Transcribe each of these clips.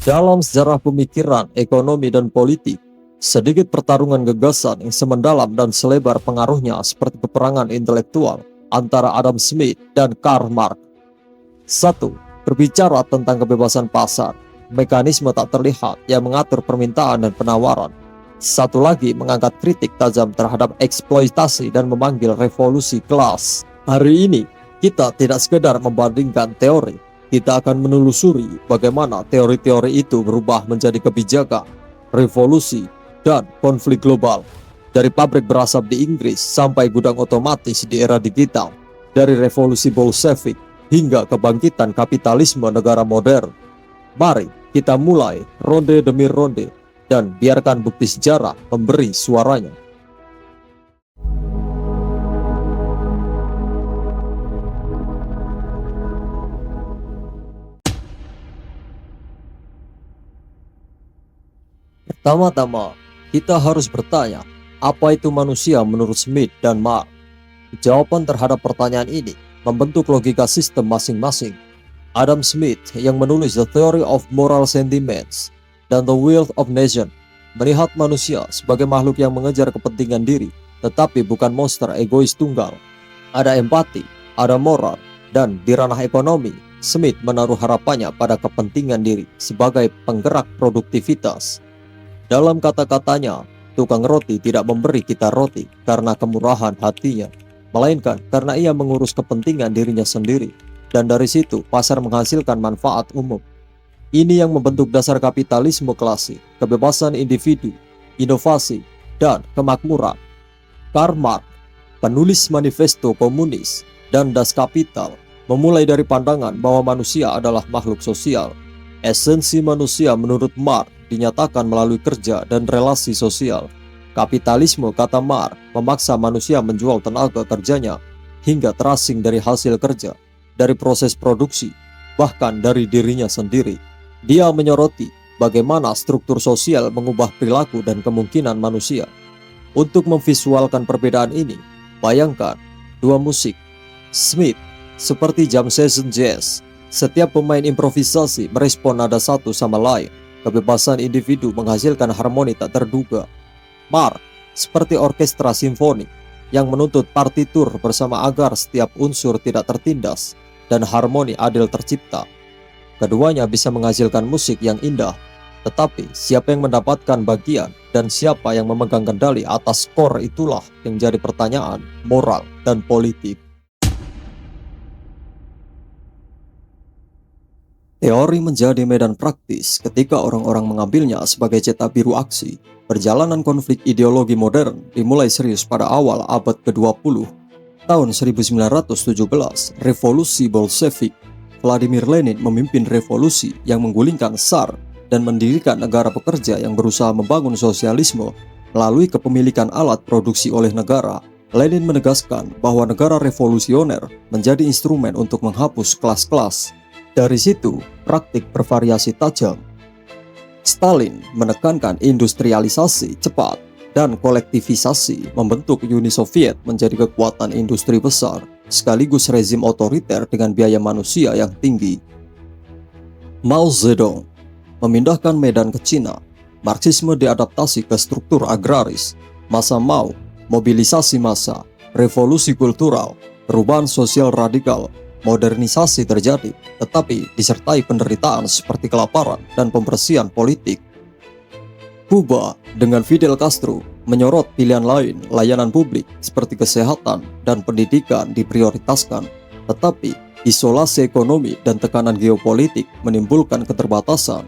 Dalam sejarah pemikiran, ekonomi, dan politik, sedikit pertarungan gagasan yang semendalam dan selebar pengaruhnya seperti peperangan intelektual antara Adam Smith dan Karl Marx. 1. Berbicara tentang kebebasan pasar, mekanisme tak terlihat yang mengatur permintaan dan penawaran. Satu lagi mengangkat kritik tajam terhadap eksploitasi dan memanggil revolusi kelas. Hari ini, kita tidak sekedar membandingkan teori, kita akan menelusuri bagaimana teori-teori itu berubah menjadi kebijakan, revolusi, dan konflik global. Dari pabrik berasap di Inggris sampai gudang otomatis di era digital, dari revolusi Bolshevik hingga kebangkitan kapitalisme negara modern. Mari kita mulai ronde demi ronde dan biarkan bukti sejarah memberi suaranya. Pertama-tama, kita harus bertanya, apa itu manusia menurut Smith dan Marx? Jawaban terhadap pertanyaan ini membentuk logika sistem masing-masing. Adam Smith yang menulis The Theory of Moral Sentiments dan The Will of Nation melihat manusia sebagai makhluk yang mengejar kepentingan diri, tetapi bukan monster egois tunggal. Ada empati, ada moral, dan di ranah ekonomi, Smith menaruh harapannya pada kepentingan diri sebagai penggerak produktivitas. Dalam kata-katanya, tukang roti tidak memberi kita roti karena kemurahan hatinya, melainkan karena ia mengurus kepentingan dirinya sendiri, dan dari situ pasar menghasilkan manfaat umum. Ini yang membentuk dasar kapitalisme klasik, kebebasan individu, inovasi, dan kemakmuran. Karl Marx, penulis manifesto komunis dan Das Kapital, memulai dari pandangan bahwa manusia adalah makhluk sosial. Esensi manusia menurut Marx dinyatakan melalui kerja dan relasi sosial. Kapitalisme, kata Marx, memaksa manusia menjual tenaga kerjanya hingga terasing dari hasil kerja, dari proses produksi, bahkan dari dirinya sendiri. Dia menyoroti bagaimana struktur sosial mengubah perilaku dan kemungkinan manusia. Untuk memvisualkan perbedaan ini, bayangkan dua musik. Smith, seperti jam session jazz, setiap pemain improvisasi merespon nada satu sama lain. Kebebasan individu menghasilkan harmoni tak terduga. Marx, seperti orkestra simfoni yang menuntut partitur bersama agar setiap unsur tidak tertindas dan harmoni adil tercipta. Keduanya bisa menghasilkan musik yang indah, tetapi siapa yang mendapatkan bagian dan siapa yang memegang kendali atas skor itulah yang jadi pertanyaan moral dan politik. Teori menjadi medan praktis ketika orang-orang mengambilnya sebagai cetak biru aksi. Perjalanan konflik ideologi modern dimulai serius pada awal abad ke-20. Tahun 1917, revolusi Bolshevik. Vladimir Lenin memimpin revolusi yang menggulingkan Tsar dan mendirikan negara pekerja yang berusaha membangun sosialisme melalui kepemilikan alat produksi oleh negara. Lenin menegaskan bahwa negara revolusioner menjadi instrumen untuk menghapus kelas-kelas. Dari situ, praktik bervariasi tajam. Stalin menekankan industrialisasi cepat dan kolektivisasi, membentuk Uni Soviet menjadi kekuatan industri besar, sekaligus rezim otoriter dengan biaya manusia yang tinggi. Mao Zedong memindahkan medan ke Cina. Marxisme diadaptasi ke struktur agraris. Masa Mao, mobilisasi massa, revolusi kultural, perubahan sosial radikal. Modernisasi terjadi, tetapi disertai penderitaan seperti kelaparan dan pembersihan politik. Kuba dengan Fidel Castro menyorot pilihan lain, layanan publik seperti kesehatan dan pendidikan diprioritaskan, tetapi isolasi ekonomi dan tekanan geopolitik menimbulkan keterbatasan.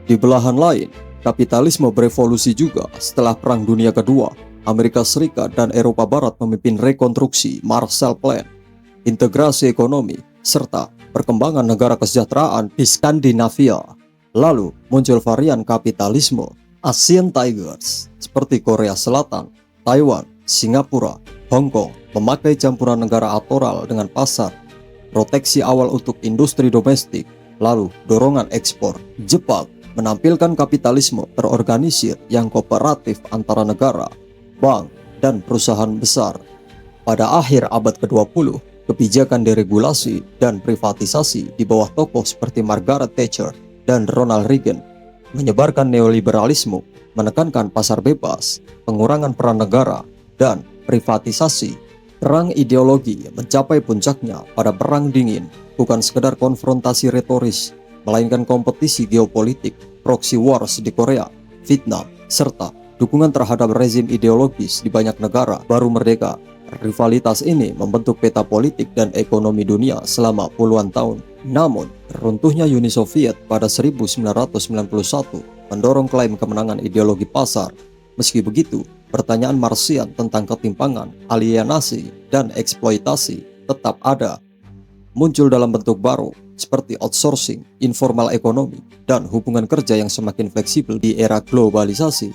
Di belahan lain, kapitalisme berevolusi juga setelah Perang Dunia Kedua. Amerika Serikat dan Eropa Barat memimpin rekonstruksi Marshall Plan, integrasi ekonomi, serta perkembangan negara kesejahteraan di Skandinavia. Lalu muncul varian kapitalisme, Asian Tigers, seperti Korea Selatan, Taiwan, Singapura, Hong Kong, memakai campuran negara atoral dengan pasar, proteksi awal untuk industri domestik, lalu dorongan ekspor. Jepang menampilkan kapitalisme terorganisir yang kooperatif antara negara, bank, dan perusahaan besar. Pada akhir abad ke-20, kebijakan deregulasi dan privatisasi di bawah tokoh seperti Margaret Thatcher dan Ronald Reagan, menyebarkan neoliberalisme, menekankan pasar bebas, pengurangan peran negara, dan privatisasi. Perang ideologi mencapai puncaknya pada Perang Dingin, bukan sekedar konfrontasi retoris, melainkan kompetisi geopolitik, proxy wars di Korea, Vietnam, serta dukungan terhadap rezim ideologis di banyak negara baru merdeka. Rivalitas ini membentuk peta politik dan ekonomi dunia selama puluhan tahun. Namun, runtuhnya Uni Soviet pada 1991 mendorong klaim kemenangan ideologi pasar. Meski begitu, pertanyaan Marxian tentang ketimpangan, alienasi, dan eksploitasi tetap ada. Muncul dalam bentuk baru, seperti outsourcing, informal ekonomi, dan hubungan kerja yang semakin fleksibel di era globalisasi.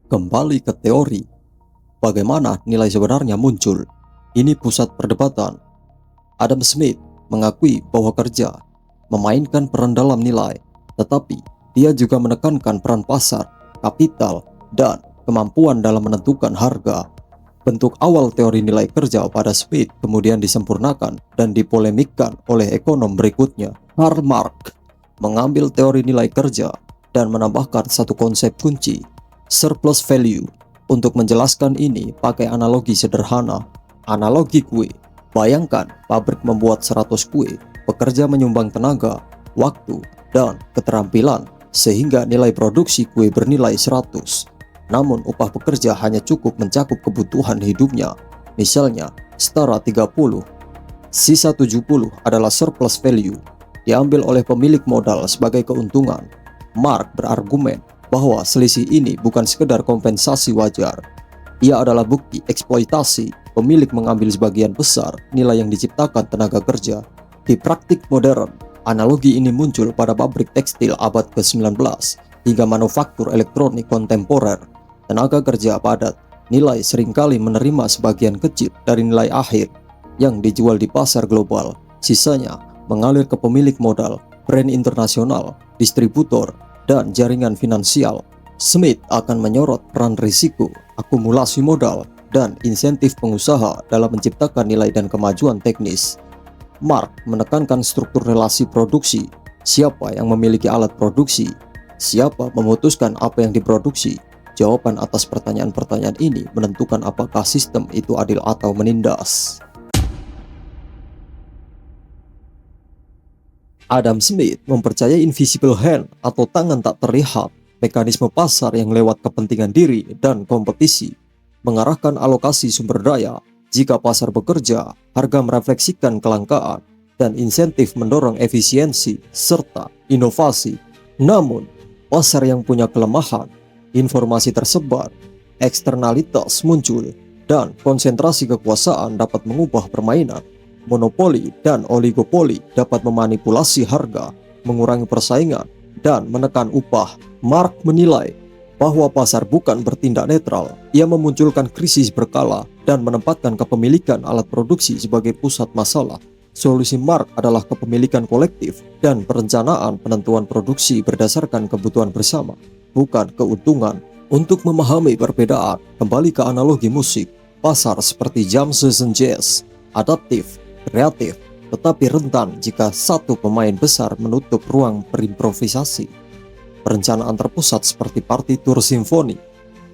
Kembali ke teori, bagaimana nilai sebenarnya muncul? Ini pusat perdebatan. Adam Smith mengakui bahwa kerja memainkan peran dalam nilai, tetapi dia juga menekankan peran pasar, kapital, dan kemampuan dalam menentukan harga. Bentuk awal teori nilai kerja pada Smith kemudian disempurnakan dan dipolemikkan oleh ekonom berikutnya. Karl Marx mengambil teori nilai kerja dan menambahkan satu konsep kunci, surplus value. Untuk menjelaskan ini pakai analogi sederhana, analogi kue. Bayangkan pabrik membuat 100 kue, pekerja menyumbang tenaga, waktu, dan keterampilan, sehingga nilai produksi kue bernilai 100. Namun upah pekerja hanya cukup mencakup kebutuhan hidupnya, misalnya setara 30. Sisa 70 adalah surplus value, diambil oleh pemilik modal sebagai keuntungan. Marx berargumen bahwa selisih ini bukan sekedar kompensasi wajar. Ia adalah bukti eksploitasi, pemilik mengambil sebagian besar nilai yang diciptakan tenaga kerja. Di praktik modern, analogi ini muncul pada pabrik tekstil abad ke-19 hingga manufaktur elektronik kontemporer. Tenaga kerja padat, nilai seringkali menerima sebagian kecil dari nilai akhir yang dijual di pasar global. Sisanya mengalir ke pemilik modal, brand internasional, distributor, dan jaringan finansial. Smith akan menyorot peran risiko, akumulasi modal, dan insentif pengusaha dalam menciptakan nilai dan kemajuan teknis. Marx menekankan struktur relasi produksi, siapa yang memiliki alat produksi, siapa memutuskan apa yang diproduksi. Jawaban atas pertanyaan-pertanyaan ini menentukan apakah sistem itu adil atau menindas. Adam Smith mempercayai invisible hand atau tangan tak terlihat, mekanisme pasar yang lewat kepentingan diri dan kompetisi, mengarahkan alokasi sumber daya. Jika pasar bekerja, harga merefleksikan kelangkaan, dan insentif mendorong efisiensi serta inovasi. Namun, pasar yang punya kelemahan, informasi tersebar, eksternalitas muncul, dan konsentrasi kekuasaan dapat mengubah permainan. Monopoli dan oligopoli dapat memanipulasi harga, mengurangi persaingan, dan menekan upah. Marx menilai bahwa pasar bukan bertindak netral. Ia memunculkan krisis berkala dan menempatkan kepemilikan alat produksi sebagai pusat masalah. Solusi Marx adalah kepemilikan kolektif dan perencanaan penentuan produksi berdasarkan kebutuhan bersama, bukan keuntungan. Untuk memahami perbedaan, kembali ke analogi musik. Pasar seperti jam session jazz, adaptif, kreatif, tetapi rentan jika satu pemain besar menutup ruang berimprovisasi. Perencanaan terpusat seperti partitur simfoni,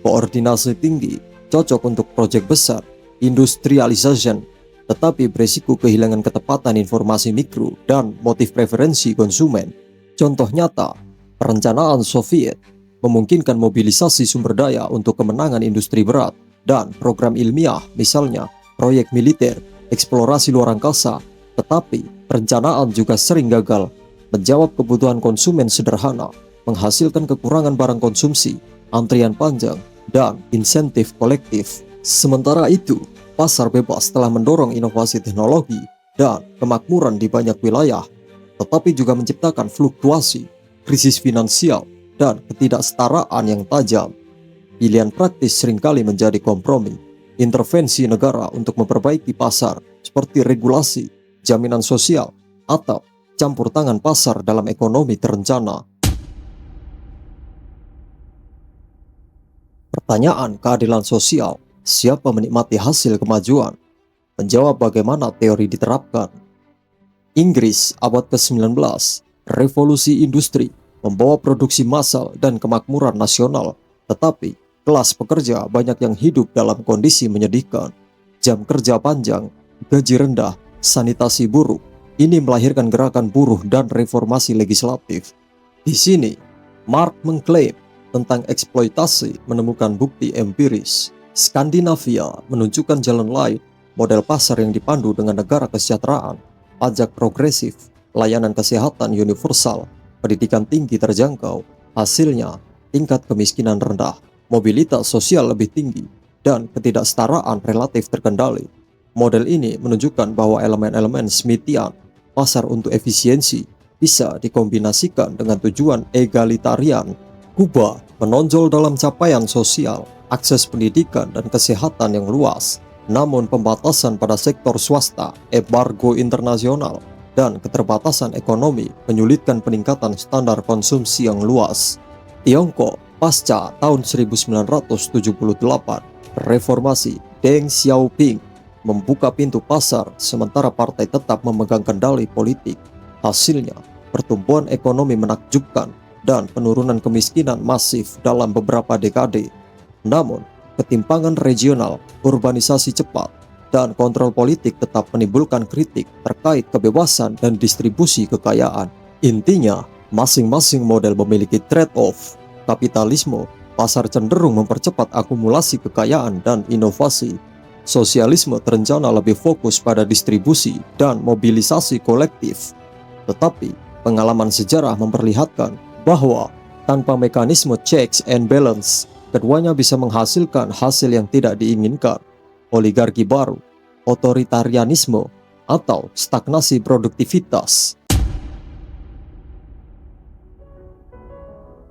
koordinasi tinggi, cocok untuk proyek besar, industrialization, tetapi beresiko kehilangan ketepatan informasi mikro dan motif preferensi konsumen. Contoh nyata, perencanaan Soviet memungkinkan mobilisasi sumber daya untuk kemenangan industri berat dan program ilmiah, misalnya proyek militer, eksplorasi luar angkasa, tetapi perencanaan juga sering gagal menjawab kebutuhan konsumen sederhana, menghasilkan kekurangan barang konsumsi, antrian panjang, dan insentif kolektif. Sementara itu, pasar bebas telah mendorong inovasi teknologi dan kemakmuran di banyak wilayah, tetapi juga menciptakan fluktuasi, krisis finansial, dan ketidaksetaraan yang tajam. Pilihan praktis seringkali menjadi kompromi, intervensi negara untuk memperbaiki pasar, seperti regulasi, jaminan sosial, atau campur tangan pasar dalam ekonomi terencana. Pertanyaan keadilan sosial, siapa menikmati hasil kemajuan? Menjawab bagaimana teori diterapkan. Inggris abad ke-19, revolusi industri membawa produksi massal dan kemakmuran nasional, tetapi kelas pekerja banyak yang hidup dalam kondisi menyedihkan. Jam kerja panjang, gaji rendah, sanitasi buruk, ini melahirkan gerakan buruh dan reformasi legislatif. Di sini, Marx mengklaim tentang eksploitasi menemukan bukti empiris. Skandinavia menunjukkan jalan lain, model pasar yang dipandu dengan negara kesejahteraan, pajak progresif, layanan kesehatan universal, pendidikan tinggi terjangkau. Hasilnya, tingkat kemiskinan rendah, mobilitas sosial lebih tinggi, dan ketidaksetaraan relatif terkendali. Model ini menunjukkan bahwa elemen-elemen Smithian, pasar untuk efisiensi, bisa dikombinasikan dengan tujuan egalitarian. Kuba menonjol dalam capaian sosial, akses pendidikan dan kesehatan yang luas, namun pembatasan pada sektor swasta, embargo internasional, dan keterbatasan ekonomi menyulitkan peningkatan standar konsumsi yang luas. Tiongkok pasca tahun 1978, reformasi Deng Xiaoping membuka pintu pasar sementara partai tetap memegang kendali politik. Hasilnya, pertumbuhan ekonomi menakjubkan dan penurunan kemiskinan masif dalam beberapa dekade. Namun, ketimpangan regional, urbanisasi cepat, dan kontrol politik tetap menimbulkan kritik terkait kebebasan dan distribusi kekayaan. Intinya, masing-masing model memiliki trade-off. Kapitalisme, pasar cenderung mempercepat akumulasi kekayaan dan inovasi. Sosialisme terencana lebih fokus pada distribusi dan mobilisasi kolektif. Tetapi, pengalaman sejarah memperlihatkan bahwa tanpa mekanisme checks and balance, keduanya bisa menghasilkan hasil yang tidak diinginkan, oligarki baru, otoritarianisme, atau stagnasi produktivitas.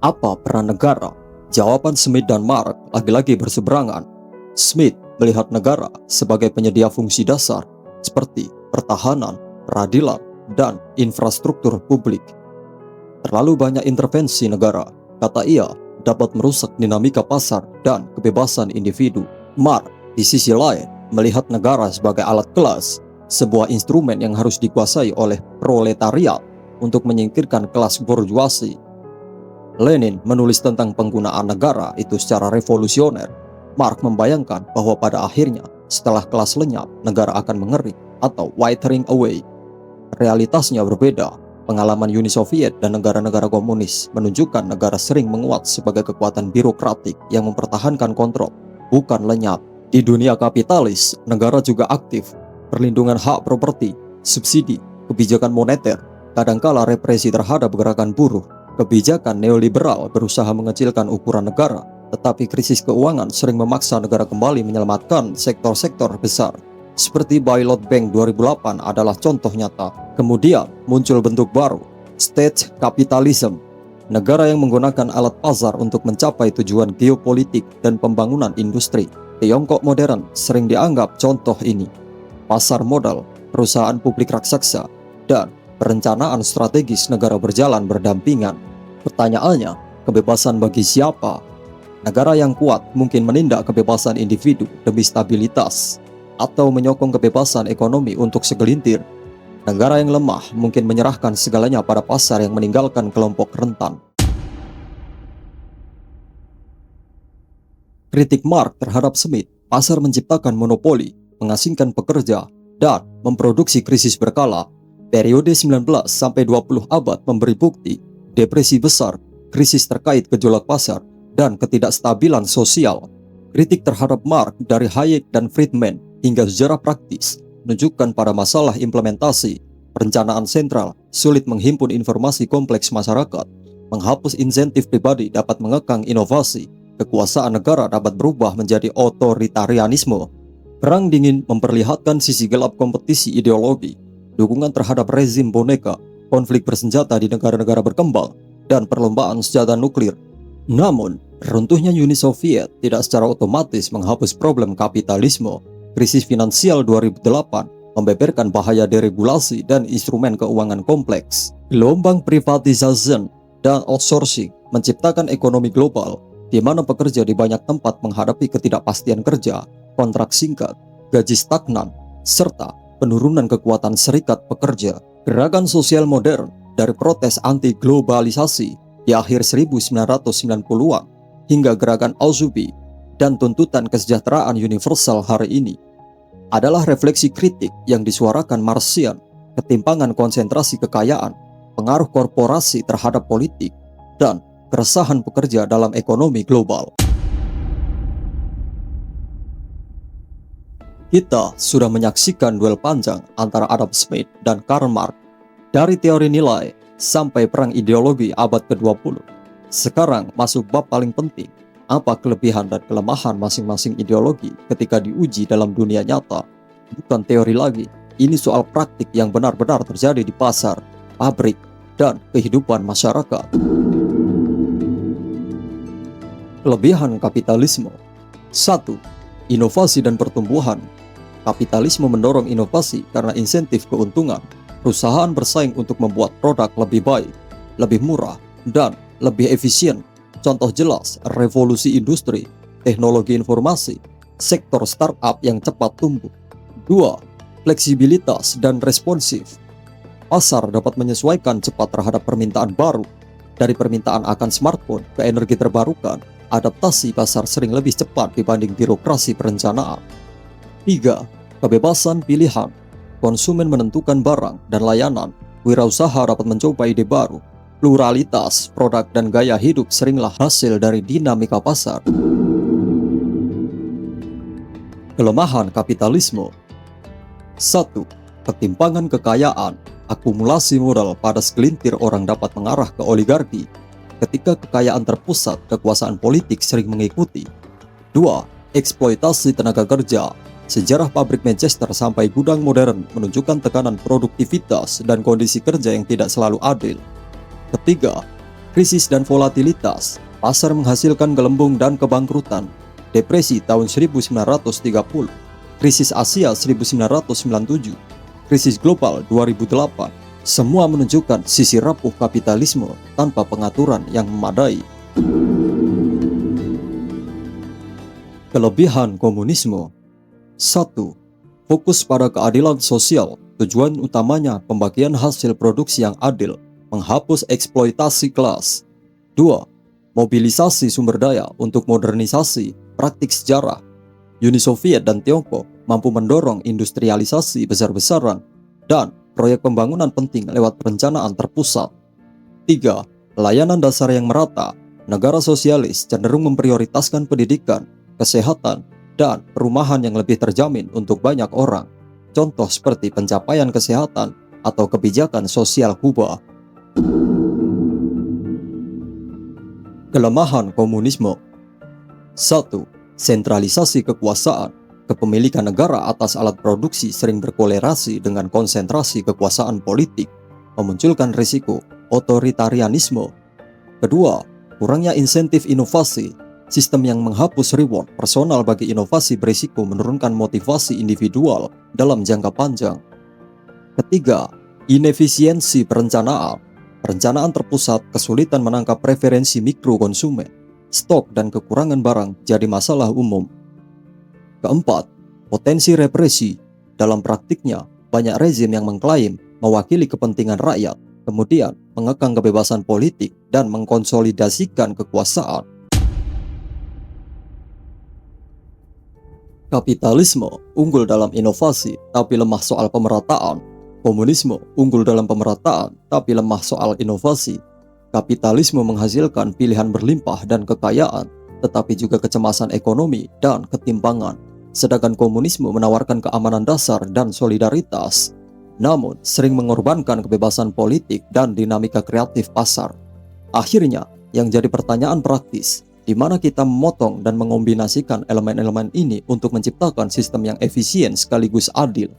Apa peran negara? Jawaban Smith dan Marx lagi-lagi berseberangan. Smith melihat negara sebagai penyedia fungsi dasar seperti pertahanan, peradilan, dan infrastruktur publik. Terlalu banyak intervensi negara, kata ia, dapat merusak dinamika pasar dan kebebasan individu. Marx, di sisi lain, melihat negara sebagai alat kelas, sebuah instrumen yang harus dikuasai oleh proletariat untuk menyingkirkan kelas borjuasi. Lenin menulis tentang penggunaan negara itu secara revolusioner. Marx membayangkan bahwa pada akhirnya, setelah kelas lenyap, negara akan mengering atau withering away. Realitasnya berbeda. Pengalaman Uni Soviet dan negara-negara komunis menunjukkan negara sering menguat sebagai kekuatan birokratik yang mempertahankan kontrol, bukan lenyap. Di dunia kapitalis, negara juga aktif. Perlindungan hak properti, subsidi, kebijakan moneter, kadangkala represi terhadap gerakan buruh. Kebijakan neoliberal berusaha mengecilkan ukuran negara, tetapi krisis keuangan sering memaksa negara kembali menyelamatkan sektor-sektor besar. Seperti Bailout Bank 2008 adalah contoh nyata. Kemudian muncul bentuk baru, state capitalism. Negara yang menggunakan alat pasar untuk mencapai tujuan geopolitik dan pembangunan industri. Tiongkok modern sering dianggap contoh ini. Pasar modal, perusahaan publik raksasa, dan perencanaan strategis negara berjalan berdampingan. Pertanyaannya, kebebasan bagi siapa? Negara yang kuat mungkin menindak kebebasan individu demi stabilitas, atau menyokong kebebasan ekonomi untuk segelintir. Negara yang lemah mungkin menyerahkan segalanya pada pasar yang meninggalkan kelompok rentan. Kritik Marx terhadap Smith, pasar menciptakan monopoli, mengasingkan pekerja, dan memproduksi krisis berkala. Periode 19 sampai 20 abad memberi bukti, depresi besar, krisis terkait gejolak pasar, dan ketidakstabilan sosial. Kritik terhadap Marx dari Hayek dan Friedman hingga sejarah praktis menunjukkan pada masalah implementasi, perencanaan sentral, sulit menghimpun informasi kompleks masyarakat, menghapus insentif pribadi dapat mengekang inovasi, kekuasaan negara dapat berubah menjadi otoritarianisme. Perang dingin memperlihatkan sisi gelap kompetisi ideologi, dukungan terhadap rezim boneka, konflik bersenjata di negara-negara berkembang, dan perlombaan senjata nuklir. Namun, runtuhnya Uni Soviet tidak secara otomatis menghapus problem kapitalisme. Krisis finansial 2008 membeberkan bahaya deregulasi dan instrumen keuangan kompleks. Gelombang privatisasi dan outsourcing menciptakan ekonomi global di mana pekerja di banyak tempat menghadapi ketidakpastian kerja, kontrak singkat, gaji stagnan, serta penurunan kekuatan serikat pekerja. Gerakan sosial modern dari protes anti-globalisasi di akhir 1990-an hingga gerakan Auzubi dan tuntutan kesejahteraan universal hari ini adalah refleksi kritik yang disuarakan Marxian, ketimpangan konsentrasi kekayaan, pengaruh korporasi terhadap politik, dan keresahan pekerja dalam ekonomi global. Kita sudah menyaksikan duel panjang antara Adam Smith dan Karl Marx, dari teori nilai sampai perang ideologi abad ke-20. Sekarang masuk bab paling penting, apa kelebihan dan kelemahan masing-masing ideologi ketika diuji dalam dunia nyata. Bukan teori lagi, ini soal praktik yang benar-benar terjadi di pasar, pabrik, dan kehidupan masyarakat. Kelebihan kapitalisme. 1. Inovasi dan pertumbuhan. Kapitalisme mendorong inovasi karena insentif keuntungan. Perusahaan bersaing untuk membuat produk lebih baik, lebih murah, dan lebih efisien. Contoh jelas, revolusi industri, teknologi informasi, sektor startup yang cepat tumbuh. 2. Fleksibilitas dan responsif. Pasar dapat menyesuaikan cepat terhadap permintaan baru. Dari permintaan akan smartphone ke energi terbarukan, adaptasi pasar sering lebih cepat dibanding birokrasi perencanaan. 3. Kebebasan pilihan. Konsumen menentukan barang dan layanan. Wirausaha dapat mencoba ide baru. Pluralitas produk dan gaya hidup seringlah hasil dari dinamika pasar. Kelemahan kapitalisme. 1. Ketimpangan kekayaan. Akumulasi modal pada segelintir orang dapat mengarah ke oligarki. Ketika kekayaan terpusat, kekuasaan politik sering mengikuti. 2. Eksploitasi tenaga kerja. Sejarah pabrik Manchester sampai gudang modern menunjukkan tekanan produktivitas dan kondisi kerja yang tidak selalu adil. Ketiga, krisis dan volatilitas. Pasar menghasilkan gelembung dan kebangkrutan. Depresi tahun 1930, krisis Asia 1997, krisis global 2008. Semua menunjukkan sisi rapuh kapitalisme tanpa pengaturan yang memadai. Kelebihan komunisme. 1. Fokus pada keadilan sosial. Tujuan utamanya pembagian hasil produksi yang adil, menghapus eksploitasi kelas. 2. Mobilisasi sumber daya untuk modernisasi praktik sejarah. Uni Soviet dan Tiongkok mampu mendorong industrialisasi besar-besaran dan proyek pembangunan penting lewat perencanaan terpusat. 3. Layanan dasar yang merata. Negara sosialis cenderung memprioritaskan pendidikan, kesehatan, dan perumahan yang lebih terjamin untuk banyak orang. Contoh seperti pencapaian kesehatan atau kebijakan sosial Kuba. Kelemahan komunisme. 1. Sentralisasi kekuasaan. Kepemilikan negara atas alat produksi sering berkolerasi dengan konsentrasi kekuasaan politik, memunculkan risiko otoritarianisme. Kedua, kurangnya insentif inovasi. Sistem yang menghapus reward personal bagi inovasi berisiko menurunkan motivasi individual dalam jangka panjang. Ketiga, inefisiensi perencanaan. Perencanaan terpusat, kesulitan menangkap preferensi mikro konsumen, stok dan kekurangan barang jadi masalah umum. Keempat, potensi represi. Dalam praktiknya, banyak rezim yang mengklaim mewakili kepentingan rakyat, kemudian mengekang kebebasan politik dan mengkonsolidasikan kekuasaan. Kapitalisme unggul dalam inovasi, tapi lemah soal pemerataan. Komunisme unggul dalam pemerataan, tapi lemah soal inovasi. Kapitalisme menghasilkan pilihan berlimpah dan kekayaan, tetapi juga kecemasan ekonomi dan ketimpangan. Sedangkan komunisme menawarkan keamanan dasar dan solidaritas, namun sering mengorbankan kebebasan politik dan dinamika kreatif pasar. Akhirnya, yang jadi pertanyaan praktis, di mana kita memotong dan mengombinasikan elemen-elemen ini untuk menciptakan sistem yang efisien sekaligus adil.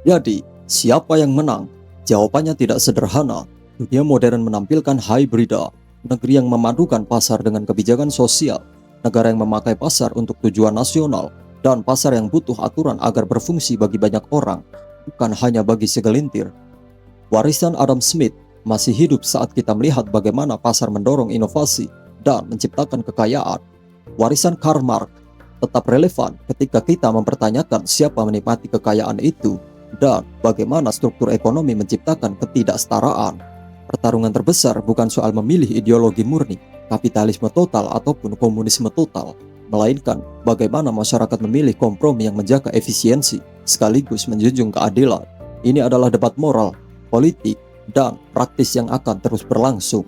Jadi, siapa yang menang? Jawabannya tidak sederhana. Dunia modern menampilkan hybrida, negeri yang memadukan pasar dengan kebijakan sosial, negara yang memakai pasar untuk tujuan nasional, dan pasar yang butuh aturan agar berfungsi bagi banyak orang, bukan hanya bagi segelintir. Warisan Adam Smith masih hidup saat kita melihat bagaimana pasar mendorong inovasi dan menciptakan kekayaan. Warisan Karl Marx tetap relevan ketika kita mempertanyakan siapa menikmati kekayaan itu. dan bagaimana struktur ekonomi menciptakan ketidaksetaraan. Pertarungan terbesar bukan soal memilih ideologi murni, kapitalisme total ataupun komunisme total, melainkan bagaimana masyarakat memilih kompromi yang menjaga efisiensi sekaligus menjunjung keadilan. Ini adalah debat moral, politik, dan praktis yang akan terus berlangsung.